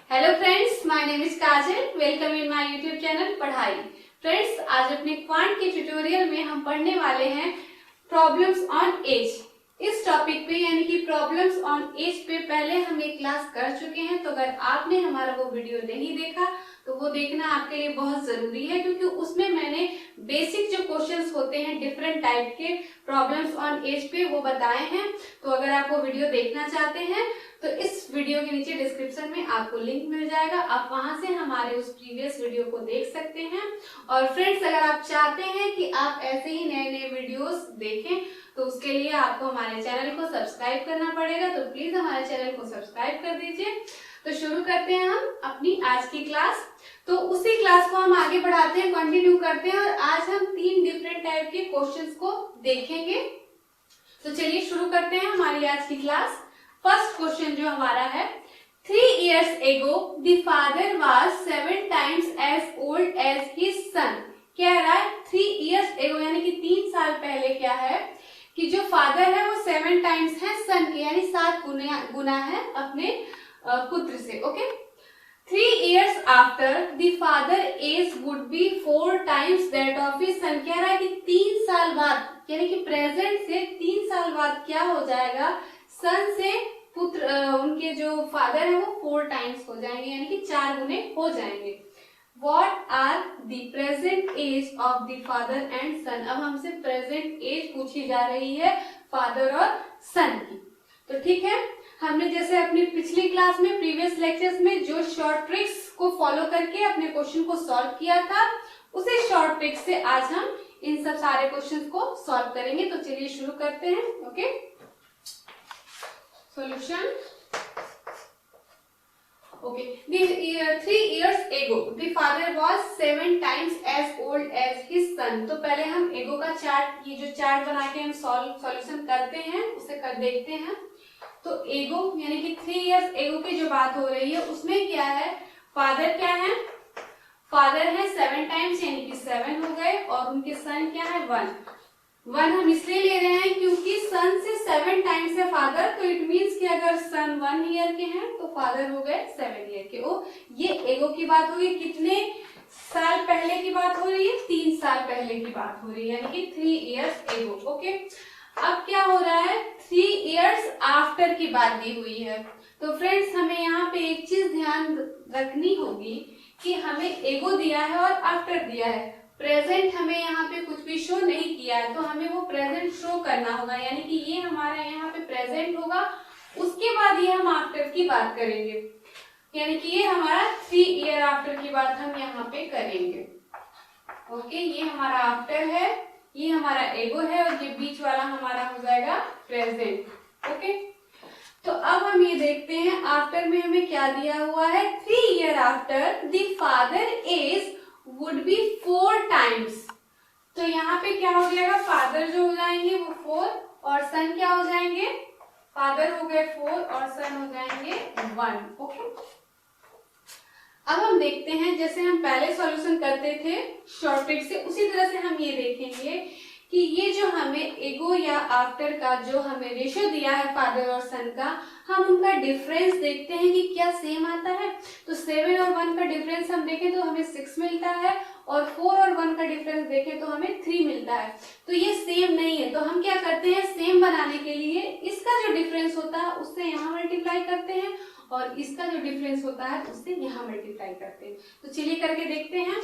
Hello friends, my name is Kajal. Welcome in my YouTube channel पढ़ाई। Friends, आज अपने quant के tutorial में हम पढ़ने वाले हैं प्रॉब्लम्स ऑन एज। इस टॉपिक पे यानी कि प्रॉब्लम्स ऑन एज पे पहले हम एक क्लास कर चुके हैं, तो अगर आपने हमारा वो वीडियो नहीं देखा तो वो देखना आपके लिए बहुत जरूरी है, क्योंकि उसमें मैंने बेसिक जो क्वेश्चंस होते हैं डिफरेंट टाइप के प्रॉब्लम्स ऑन एज पे वो बताए हैं। तो अगर आप वो वीडियो देखना चाहते हैं तो इस वीडियो के नीचे डिस्क्रिप्शन में आपको लिंक मिल जाएगा, आप वहां से हमारे उस प्रीवियस वीडियो को देख सकते हैं। और फ्रेंड्स, अगर आप चाहते हैं कि आप ऐसे ही नए नए वीडियोस देखें तो उसके लिए आपको हमारे चैनल को सब्सक्राइब करना पड़ेगा, तो प्लीज हमारे चैनल को सब्सक्राइब कर दीजिए। तो शुरू करते हैं हम अपनी आज की क्लास। तो उसी क्लास को हम आगे बढ़ाते हैं, कंटिन्यू करते हैं, और आज हम 3 डिफरेंट टाइप के क्वेश्चंस को देखेंगे। तो चलिए शुरू करते हैं हमारी आज की क्लास। फर्स्ट क्वेश्चन जो हमारा है, 3 years ago the father was 7 times as old as his son। क्या रहा है 3 years ago यानी कि 3 साल पहले क्या है कि जो फादर है वो 7 टाइम्स है सन के, यानी 7 गुना है अपने पुत्र से। Okay, 3 years after the father age would be 4 times that of his son। कह रहा है कि 3 साल बाद यानी कि प्रेजेंट से 3 साल बाद क्या हो जाएगा, सन से पुत्र उनके जो फादर है वो 4 टाइम्स हो जाएंगे, यानी कि 4 गुने हो जाएंगे। What are the present age of the father and son? अब हमसे प्रेजेंट एज पूछी जा रही है फादर और सन की। तो ठीक है, हमने जैसे अपनी पिछली क्लास में प्रीवियस लेक्चर्स में जो शॉर्ट ट्रिक्स को फॉलो करके अपने क्वेश्चन को सॉल्व किया था, उसी शॉर्ट ट्रिक से आज हम इन सब सारे क्वेश्चंस को सॉल्व करेंगे। तो चलिए शुरू करते हैं। Okay, solution. Okay, 3 years ago the father was 7 times as old as his son। तो पहले हम एगो का चार्ट, ये जो चार्ट बना के हम सॉल्यूशन करते हैं उसे कर देखते हैं। तो एगो यानी कि 3 years एगो की जो बात हो रही है उसमें क्या है, फादर क्या है, फादर है 7 टाइम्स यानी कि 7 हो गए, और उनके सन क्या है 1 हम इसलिए ले रहे हैं क्योंकि सन से 7 टाइम्स है फादर, तो इट मींस कि अगर सन 1 ईयर के हैं तो फादर हो गए 7 ईयर के। ओ, ये एगो की बात हो गई। कितने साल पहले की बात हो रही है, 3 साल पहले की बात हो रही है, यानी कि 3 years एगो। ओके, अब क्या हो रहा है, 3 years आफ्टर की बात दी हुई है। तो फ्रेंड्स, हमें यहाँ पे एक चीज ध्यान रखनी होगी कि हमें एगो दिया है और आफ्टर दिया है, प्रेजेंट हमें यहाँ पे कुछ भी शो नहीं किया है, तो हमें वो प्रेजेंट शो करना होगा, यानी कि ये हमारा यहाँ पे प्रेजेंट होगा, उसके बाद ये हम आफ्टर की बात करेंगे, यानी कि ये हमारा 3 year आफ्टर की बात हम यहाँ पे करेंगे। ओके, ये हमारा आफ्टर है, ये हमारा एगो है, और ये बीच वाला हमारा हो जाएगा प्रेजेंट। ओके, तो अब हम ये देखते हैं आफ्टर में हमें क्या दिया हुआ है। 3 year after the father age would be 4 times। तो यहाँ पे क्या हो जाएगा, फादर जो हो जाएंगे वो 4 और सन क्या हो जाएंगे, फादर हो गए 4 और सन हो जाएंगे 1। ओके, अब हम देखते हैं जैसे हम पहले सॉल्यूशन करते थे शॉर्ट ट्रिक से, उसी तरह से हम ये देखेंगे कि ये जो हमें एगो या आफ्टर का जो हमें रेशियो दिया है फादर और सन का, हम उनका डिफरेंस देखते हैं कि क्या सेम आता है। तो 7 और 1 का डिफरेंस हम देखें तो हमें 6 मिलता है, और 4 और 1 का डिफरेंस देखें तो हमें 3 मिलता है। तो ये सेम नहीं है, तो हम क्या करते हैं, सेम बनाने के लिए इसका जो डिफरेंस होता है उससे यहाँ मल्टीप्लाई करते हैं, और इसका जो डिफरेंस होता है उससे यहाँ मल्टीप्लाई करते हैं। तो चलिए करके देखते हैं।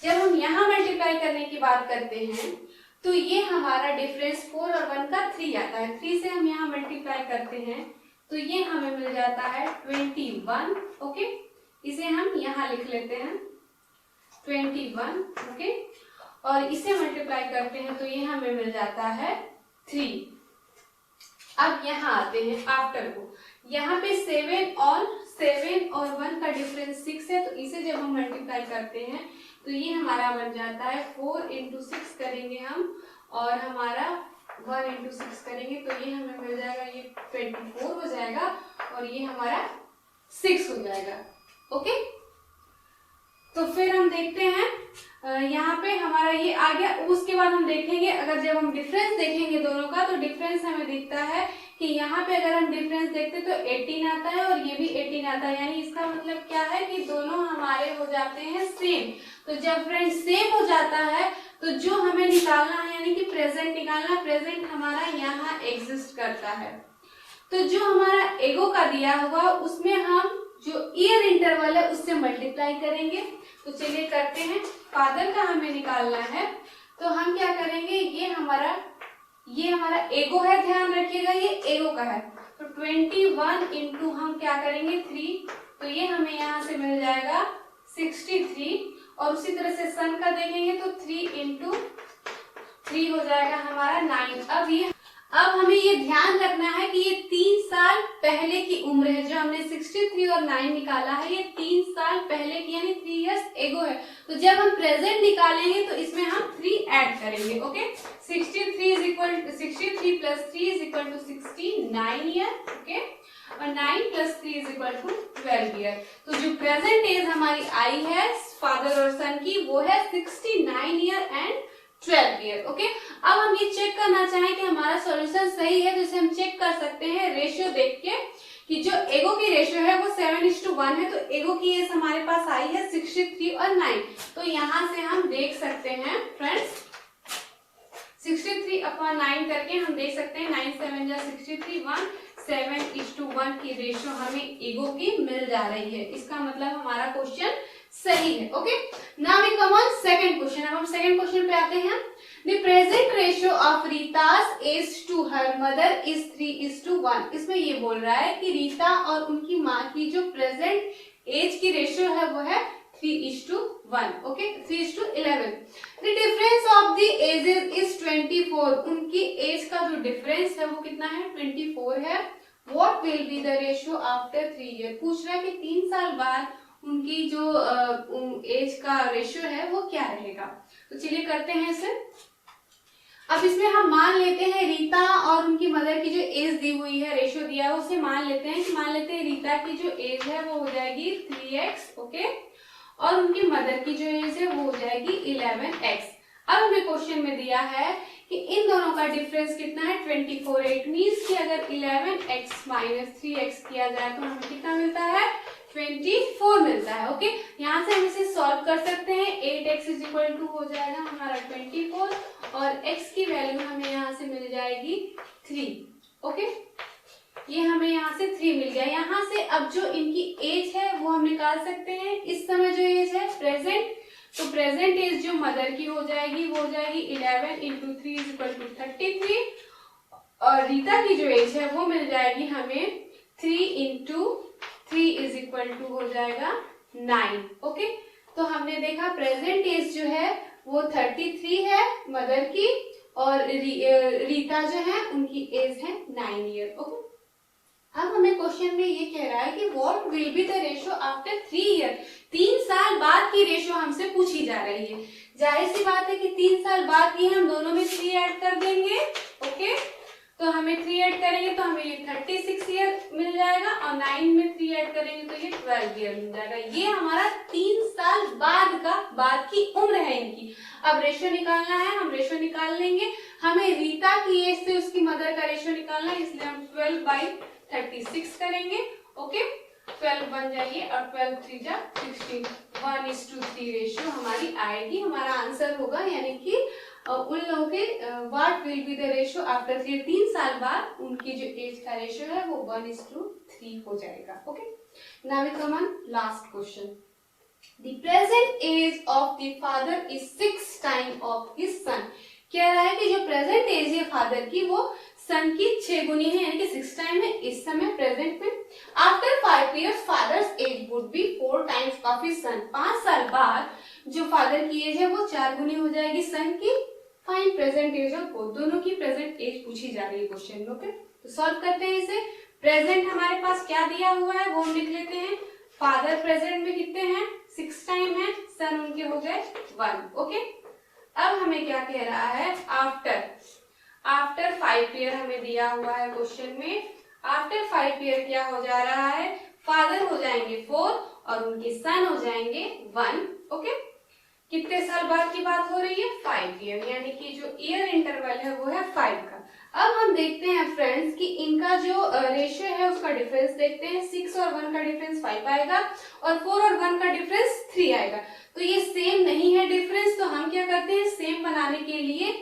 जब हम यहाँ मल्टीप्लाई करने की बात करते हैं तो ये हमारा डिफरेंस 4 और 1 का 3 आता है, 3 से हम यहाँ मल्टीप्लाई करते हैं तो ये हमें मिल जाता है 21। ओके, इसे हम यहाँ लिख लेते हैं 21। ओके, और इसे मल्टीप्लाई करते हैं तो ये हमें मिल जाता है 3। अब यहाँ आते हैं आफ्टर को, यहाँ पे 7 और 1 का डिफरेंस 6 है, तो इसे जब हम मल्टीप्लाई करते हैं तो ये हमारा बन जाता है 4 into 6 करेंगे हम, और हमारा 1 into 6 करेंगे तो ये हमें मिल जाएगा, ये 24 हो जाएगा, और ये हमारा 6 हो जाएगा। ओके, तो फिर हम देखते हैं यहाँ पे हमारा ये आ गया। उसके बाद हम देखेंगे, अगर जब हम डिफरेंस देखेंगे दोनों का, तो डिफरेंस हमें दिखता है कि यहाँ पे अगर हम डिफरेंस देखते तो 18 आता है और ये भी 18 आता है, यानी इसका मतलब क्या है कि दोनों हमारे हो जाते हैं सेम। तो जब फ्रेंड सेम हो जाता है तो जो हमें निकालना है यानी कि प्रेजेंट निकालना, प्रेजेंट हमारा यहाँ एग्जिस्ट करता है। तो जो हमारा एगो का दिया हुआ उसमें हम जो ईयर इंटरवल है उससे मल्टीप्लाई करेंगे। तो चलिए करते हैं। फादर का हमें निकालना है तो हम क्या करेंगे, ये हमारा एगो है, ध्यान रखिएगा ये एगो का है। तो 21 इंटू हम क्या करेंगे 3, तो ये हमें यहाँ से मिल जाएगा 63। और उसी तरह से सन का देखेंगे तो 3 इंटू 3 हो जाएगा हमारा 9। अब हमें ये ध्यान रखना है कि ये 3 साल पहले की उम्र है, जो हमने 63 और 9 निकाला है ये 3 साल पहले की यानी 3 इयर्स एगो है। तो जब हम प्रेजेंट निकालेंगे तो इसमें हम 3 ऐड करेंगे। Okay, 63 plus 3 is equal to 69 year. Okay, और 9 plus 3 is equal to 12 year. तो जो प्रेजेंट एज हमारी आई है फादर और सन की वो है 69 ईयर एंड 12 ईयर। ओके, अब हम ये चेक करना चाहें कि हमारा सॉल्यूशन सही है, जैसे हम चेक कर सकते हैं रेशियो देख के कि जो एगो की रेशियो है वो 7:1 है। तो एगो की एज हमारे पास आई है 63 और 9। तो यहाँ से हम देख सकते हैं फ्रेंड्स 63/9 करके हम देख सकते हैं 9 7 जा 63 1 7:1 की रेशियो हमें एगो की मिल जा रही है। इसका मतलब हमारा क्वेश्चन सही है। Okay, now we come on second question. अब हम सेकंड क्वेश्चन पे आते हैं। The present ratio of Rita's age to her mother is 3:1। इसमें ये बोल रहा है कि रीता और उनकी माँ की जो प्रेजेंट एज की रेशियो है वो है 3:1। Okay, 3:11। The difference of the ages is 24। उनकी एज का जो डिफरेंस है वो कितना है 24 है। What will be the ratio after 3 year. पूछ रहा है कि 3 साल बाद उनकी जो एज का रेशियो है वो क्या रहेगा। तो चलिए करते हैं इसे। अब इसमें हम मान लेते हैं रीता और उनकी मदर की जो एज दी हुई है, रेशियो दिया है उसे मान लेते हैं कि मान लेते हैं रीता की जो एज है वो हो जाएगी 3x। ओके, और उनकी मदर की जो एज है वो हो जाएगी 11x। अब हमें क्वेश्चन में दिया है कि इन दोनों का डिफरेंस कितना है 24। इट मीन्स कि अगर 11x माइनस 3x किया जाए तो हमें कितना मिलता है 24 मिलता है। ओके, यहाँ से हम इसे सॉल्व कर सकते हैं। 8x इज इक्वल टू हो जाएगा हमारा 24 और x की वैल्यू हमें यहाँ से मिल जाएगी 3। ओके, ये हमें यहाँ से 3 मिल गया। यहाँ से अब जो इनकी एज है वो हम निकाल सकते हैं। इस समय जो एज है प्रेजेंट, तो प्रेजेंट एज जो मदर की हो जाएगी वो हो जाएगी 11 इंटू 3 इज इक्वल टू 33 और रीता की जो एज है वो मिल जाएगी हमें 3 इंटू 3 इज इक्वल टू हो जाएगा 9। ओके, तो हमने देखा प्रेजेंट एज जो है वो 33 है मदर की और रीता जो है उनकी एज है 9 ईयर। ओके, अब हमें क्वेश्चन में ये कह रहा है कि what will be the ratio after 3 year. 3 साल बाद की रेशियो हमसे पूछी जा रही है। जाहिर सी बात है कि 3 साल बाद की हम दोनों में 3 ऐड कर देंगे। ओके, तो हमें 3 ऐड करेंगे तो हमें ये 36 ईयर मिल जाएगा और 9 में 3 ऐड करेंगे तो ये 12 ईयर मिल जाएगा। ये हमारा 3 साल बाद की उम्र है इनकी। अब रेशियो निकालना है, हम रेशियो निकाल लेंगे। हमें रीता की एज से उसकी मदर का रेशियो निकालना है, इसलिए हम 12/36 करेंगे। ओके, 12 बन जाइए और 12 3 जा 16 1:3 रेशियो हमारी आएगी। हमारा आंसर होगा यानी कि उन लोगों के what will be the ratio after 3 साल बाद उनकी जो एज का रेशियो है वो 1:3 हो जाएगा। Okay, now we come on last question. The present age of the father is 6 time of his son. कह रहा है कि जो प्रेजेंट एज है फादर की वो सन की 6 गुनी है यानी कि 6 टाइम है इस समय प्रेजेंट में। After 5 years father's age would be 4 times of his सन। 5 साल बाद जो फादर की एज है वो 4 गुनी हो जाएगी सन की। Find present age of both. दोनों की प्रेजेंट एज पूछी जा रही है क्वेश्चन में। ओके, तो सॉल्व करते हैं इसे। प्रेजेंट हमारे पास क्या दिया हुआ है वो हम लिख लेते हैं। फादर प्रेजेंट में कितने हैं 6 टाइम है, सन उनके हो गए 1। ओके, अब हमें क्या कह रहा है आफ्टर 5 ईयर हमें दिया हुआ है क्वेश्चन में। आफ्टर 5 ईयर क्या हो जा रहा है, फादर हो जाएंगे 4 और उनके सन हो जाएंगे 1। ओके, कितने साल बाद की बात हो रही है 5 ईयर, यानी कि जो ईयर इंटरवल है वो है 5 का। अब हम देखते हैं फ्रेंड्स कि इनका जो रेशियो है उसका डिफरेंस देखते हैं। 6 और 1 का डिफरेंस 5 आएगा और 4 और 1 का डिफरेंस 3 आएगा। तो ये सेम नहीं है डिफरेंस, तो हम क्या करते हैं, सेम बनाने के लिए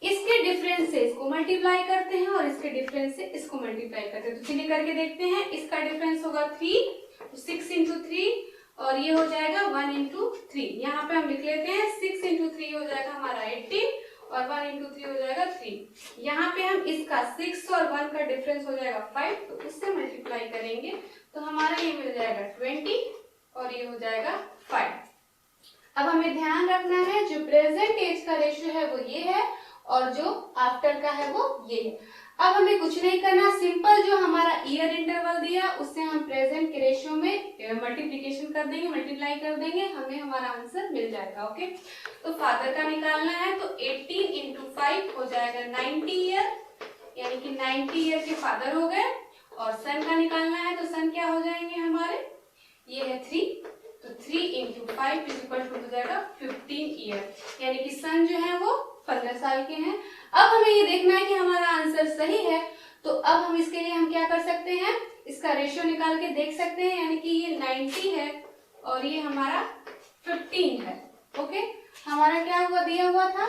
इसके डिफरेंस से इसको मल्टीप्लाई करते हैं और इसके डिफरेंस से इसको मल्टीप्लाई करते हैं। तो चलिए करके देखते हैं। इसका डिफरेंस होगा 3, तो 6 इंटू 3 और ये हो जाएगा 1 इंटू 3। यहाँ पे हम लिख लेते हैं 6 इंटू 3 हो जाएगा हमारा 18 और 1 इंटू 3 हो जाएगा 3। यहाँ पे हम इसका 6 और 1 का डिफरेंस हो जाएगा 5, तो उससे मल्टीप्लाई करेंगे तो हमारा ये मिल जाएगा 20 और ये हो जाएगा 5। अब हमें ध्यान रखना है जो प्रेजेंट एज का रेशियो है वो ये है और जो आफ्टर का है वो ये है। अब हमें कुछ नहीं करना, सिंपल जो हमारा ईयर इंटरवल दिया उससे हम प्रेजेंट के रेशियो में मल्टीप्लिकेशन कर देंगे, मल्टीप्लाई कर देंगे, हमें हमारा आंसर मिल जाएगा। ओके, तो फादर का निकालना है तो 18 इंटू 5 हो जाएगा 90 ईयर, यानी कि 90 ईयर के फादर हो गए। और सन का निकालना है तो सन क्या हो जाएंगे हमारे, ये है 3, तो 3 इंटू 5 इक्वल टू हो जाएगा 15 ईयर, यानी कि सन जो है वो 15 साल के हैं। अब हमें ये देखना है कि हमारा आंसर सही है, तो अब हम इसके लिए हम क्या कर सकते हैं, इसका रेशियो निकाल के देख सकते हैं, यानी कि ये 90 है और ये हमारा 15 है। ओके, हमारा क्या हुआ, दिया हुआ था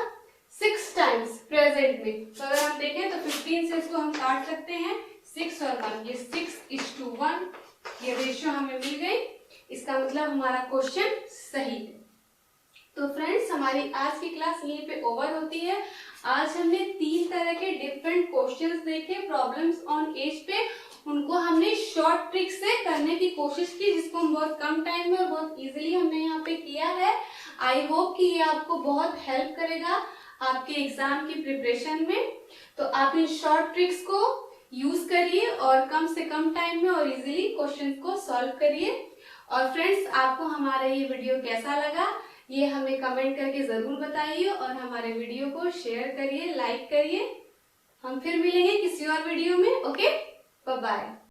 6 टाइम्स प्रेजेंट में, तो अगर हम देखें तो 15 से इसको हम काट सकते हैं, 6 और 1, ये 6:1, ये रेशियो हमें मिल गई। इसका मतलब हमारा क्वेश्चन सही है। तो फ्रेंड्स, हमारी आज की क्लास यहीं पे ओवर होती है। आज हमने 3 तरह के डिफरेंट क्वेश्चंस देखे प्रॉब्लम्स ऑन एज पे, उनको हमने शॉर्ट ट्रिक से करने की कोशिश की, जिसको हम बहुत कम टाइम में और बहुत इजीली हमने यहाँ पे किया है। आई होप कि ये आपको बहुत हेल्प करेगा आपके एग्जाम की प्रिपरेशन में। तो आप इन शॉर्ट ट्रिक्स को यूज करिए और कम से कम टाइम में और इजीली क्वेश्चन को सॉल्व करिए। और फ्रेंड्स, आपको हमारा ये वीडियो कैसा लगा ये हमें कमेंट करके जरूर बताइए और हमारे वीडियो को शेयर करिए, लाइक करिए। हम फिर मिलेंगे किसी और वीडियो में। Okay, bye bye.